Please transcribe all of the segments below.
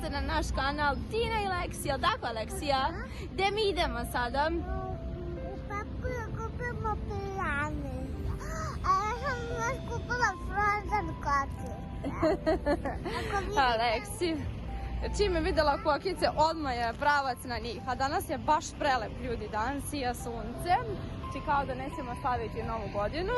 dolaze na naš kanal Tina i Leksija, tako Leksija? Gde mi idemo sada? U Pepku da kupimo pilane. A ja sam baš kupila frozen kokice. Aleksi, čim je videla kokice, odmah je pravac na njih. A danas je baš prelep, ljudi, dan sija sunce. Či kao da nećemo slaviti novu godinu.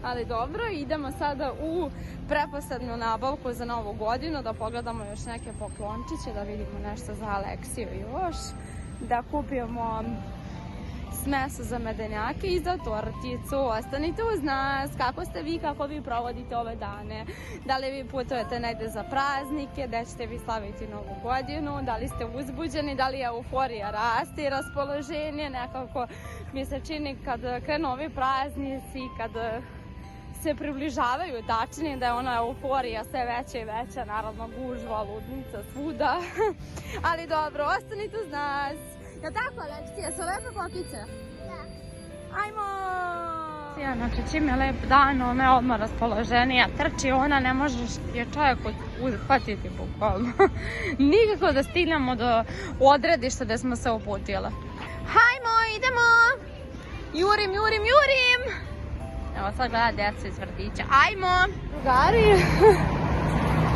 Ali dobro, idemo sada u preposlednu nabavku za novu godinu, da pogledamo još neke poklončiće, da vidimo nešto za Aleksiju još, da kupimo smesu za medenjake i za torticu. Ostanite uz nas, kako ste vi, kako vi provodite ove dane, da li vi putujete negde za praznike, gde ćete vi slaviti novu godinu, da li ste uzbuđeni, da li euforija raste i raspoloženje, nekako mi se čini kad krenu ovi praznici, kad se približavaju tačnije, da je ona euforija sve veća i veća, naravno gužva, ludnica, svuda. Ali dobro, ostanite uz nas. Ja tako, Aleksija, su lepe kokice? Da. Ajmo! Znači, čim je lep dan, ona je odmah raspoloženija, trči, ona ne možeš je čovjek uhvatiti bukvalno. Nikako da stignemo do odredišta gde smo se uputile. Hajmo, idemo! Jurim, jurim, jurim! Evo sad gleda djeca iz vrtića. Ajmo! Drugari,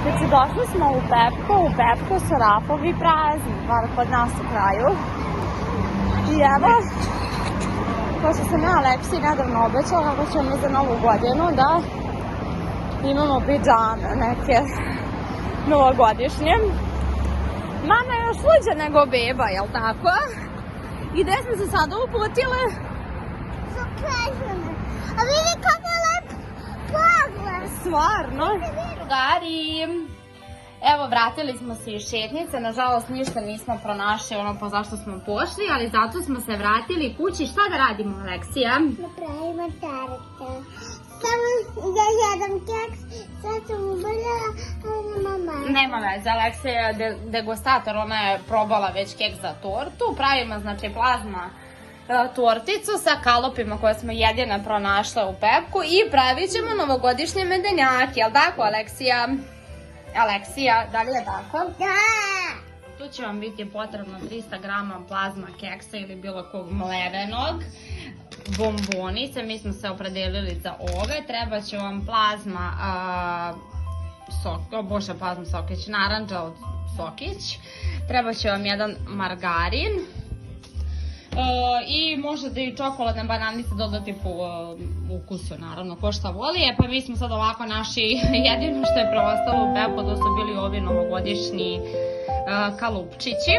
znači došli smo u Pepko. U Pepko su rafovi prazni, bar kod nas u kraju. I evo, kao što sam ja Aleksiji nedavno obećala, kako ćemo mi za novu godinu da imamo pidžame neke novogodišnje. Mama je još luđa nego beba, jel tako? I gde smo se sada uputile? Su krežene. A vidi kako je lep pogled. Stvarno. Drugari, evo vratili smo se iz šetnice, nažalost ništa nismo pronašli ono po zašto smo pošli, ali zato smo se vratili kući. Šta da radimo, Aleksija? Napravimo tarte. Samo da jedem keks, sad sam ubrljala, ali mama. Nema veze, Aleksija je degustator, ona je probala već keks za tortu. Pravimo znači plazma torticu sa kalopima koje smo jedine pronašle u Pepku i pravit ćemo novogodišnje medenjake, jel tako, Aleksija? Aleksija, da li je tako? Da! Tu će vam biti potrebno 300 grama plazma keksa ili bilo kog mlevenog, bombonice, mi smo se opredelili za ove, treba će vam plazma plazma sokić, naranđa sokić, treba će vam jedan margarin, i možete i čokoladne bananice dodati po ukusu, naravno, ko šta voli. Pa mi smo sad ovako naši, jedino što je preostalo u Pepku, da su bili ovi novogodišnji kalupčići.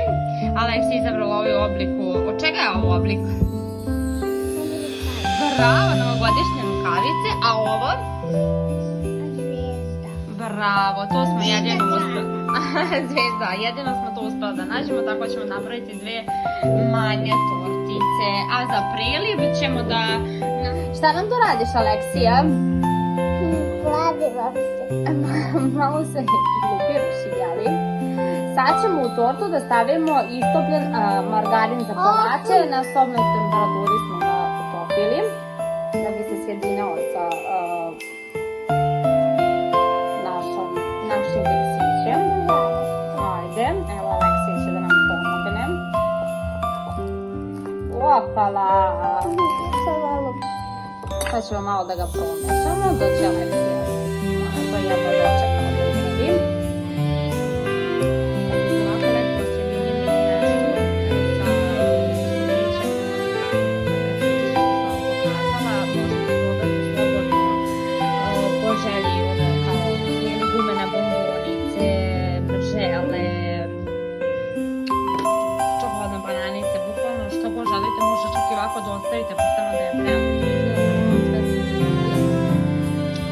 Aleksi je izabrala ovaj obliku, od čega je ovo oblik? Bravo, novogodišnje rukavice, a ovo? Zvezda. Bravo, to smo jedino uspeli. Zvezda, jedino smo to uspeli da nađemo, tako ćemo napraviti dve manje tortice. A za priliv ćemo da... Šta nam to radiš, Aleksija? Hladila se. Malo se lupiraš, jeli? Sad ćemo u tortu da stavimo istopljen margarin za kolače. Na sobnoj temperaturi smo ga utopili, da bi se sjedinao sa našim keksićem. Ajde, evo Aleksija će da nam pomogne. Opala! Sad ćemo malo da ga pomešamo, dok će Aleksija to jedno dočekamo da uradim. Da ostavite, postavno da je prema.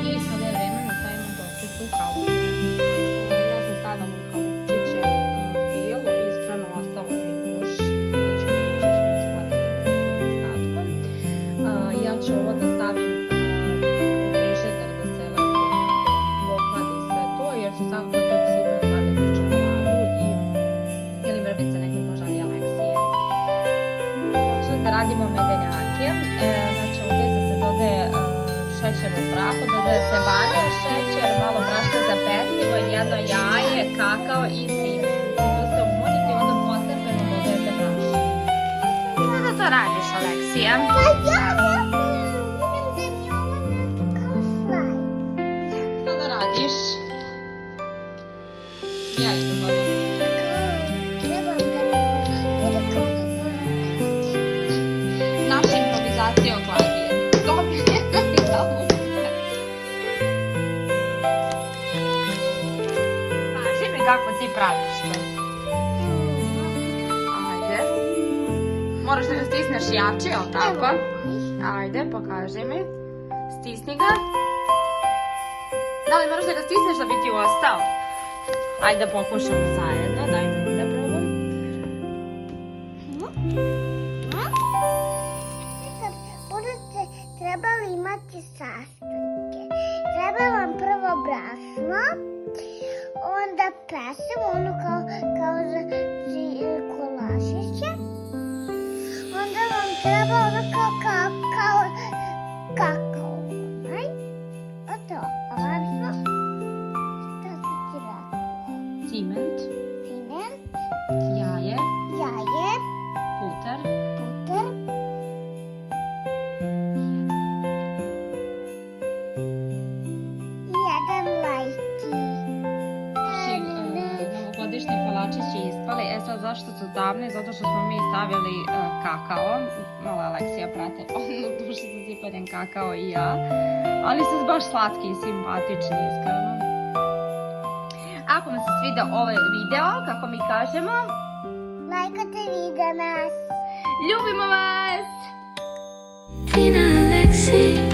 I sada je vreme da stavimo torticu u kalupčiće. šećer u prahu, dodaje se vanil, šećer, malo brašna za pecivo, jedno jaje, kakao i cimet. To se umoljite i onda postepeno dodajete brašno. Kada to radiš, Aleksija? Pa ja vidim da mi ovo nešto kao slajm. Šta da radiš? Ja isto volim. Trebam da mi bude kao Naša improvizacija od Vladije. Dobro je da Kaži mi kako ti praviš to. Ajde. Moraš da ga stisneš jače, jel tako? Ajde, pokaži mi. Stisni ga. Da li moraš da ga stisneš da bi ti ostao? Ajde, pokušamo zajedno. Daj mi da probam. Budete trebali imati sastojke. Treba vam prvo brašno, onda pesem, ono kao za kolačiće. Onda vam treba ono kao kakao. Onaj. A to, a važno, šta su ti rekao? Ciment, Ciment, jaje, puter, i jedan lajki. Novogodišnji kolačići ispali. E sad, zašto su tamni? Zato što smo mi stavili kakao. Mala Aleksija prate onu dušu sa sipanjem kakao i ja. Ali su baš slatki i simpatični, iskreno. Ako vam se svidio ovaj video, kako mi kažemo, Lajkate video nas. ljubimo vas! Tina Alexi.